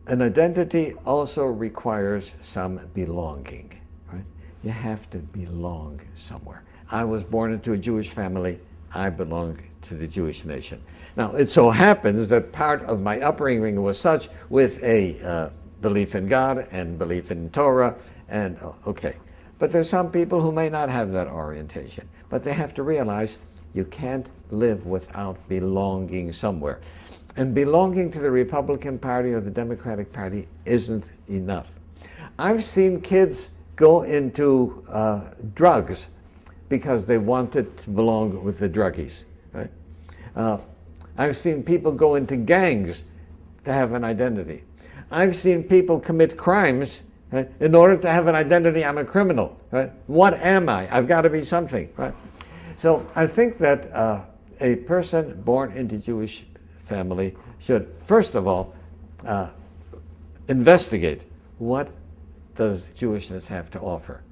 an identity also requires some belonging, right? You have to belong somewhere. I was born into a Jewish family. I belong to the Jewish nation. Now, it so happens that part of my upbringing was such, with a belief in God and belief in Torah, and okay. But there's some people who may not have that orientation. But they have to realize you can't live without belonging somewhere. And belonging to the Republican Party or the Democratic Party isn't enough. I've seen kids go into drugs because they wanted to belong with the druggies. Right? I've seen people go into gangs to have an identity. I've seen people commit crimes, right, in order to have an identity. I'm a criminal. Right? What am I? I've got to be something. Right? So I think that a person born into Jewish family should, first of all, investigate what does Jewishness have to offer.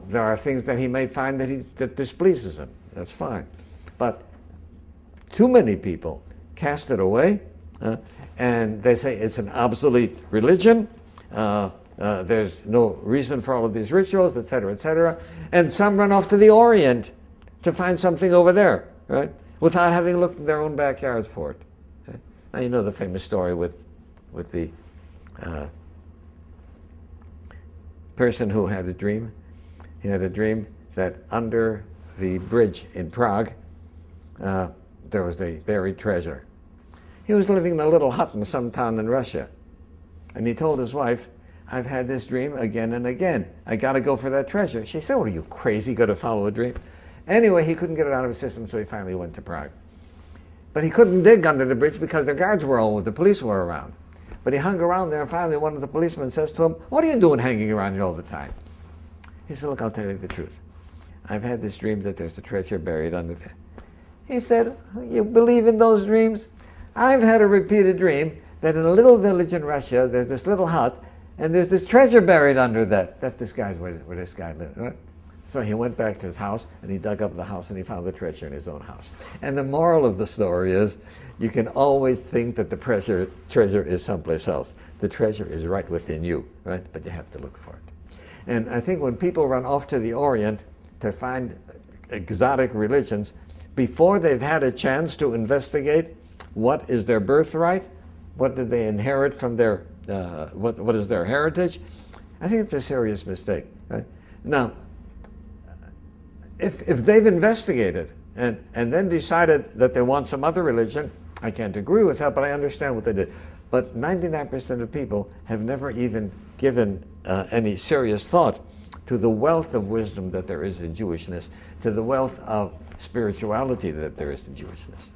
There are things that he may find that displeases him. That's fine. But too many people cast it away, and they say it's an obsolete religion. There's no reason for all of these rituals, etc., etc. And some run off to the Orient to find something over there, right? Without having looked in their own backyards for it. Okay? Now you know the famous story with the person who had a dream. He had a dream that under the bridge in Prague there was a buried treasure. He was living in a little hut in some town in Russia, and he told his wife, "I've had this dream again and again. I got to go for that treasure." She said, "What are you, crazy? Got to follow a dream?" Anyway, he couldn't get it out of his system, so he finally went to Prague. But he couldn't dig under the bridge because the guards were all, the police were around. But he hung around there, and finally one of the policemen says to him, "What are you doing hanging around here all the time?" He said, "Look, I'll tell you the truth. I've had this dream that there's a treasure buried under there." He said, "You believe in those dreams? I've had a repeated dream that in a little village in Russia, there's this little hut, and there's this treasure buried under that." That's this guy's where this guy lived, right? So he went back to his house, and he dug up the house, and he found the treasure in his own house. And the moral of the story is, you can always think that the treasure is someplace else. The treasure is right within you, right? But you have to look for it. And I think when people run off to the Orient to find exotic religions, before they've had a chance to investigate what is their birthright, what did they inherit from their, what is their heritage, I think it's a serious mistake. Right? Now, if they've investigated and then decided that they want some other religion, I can't agree with that, but I understand what they did. But 99% of people have never even given any serious thought to the wealth of wisdom that there is in Jewishness, to the wealth of spirituality that there is in Jewishness.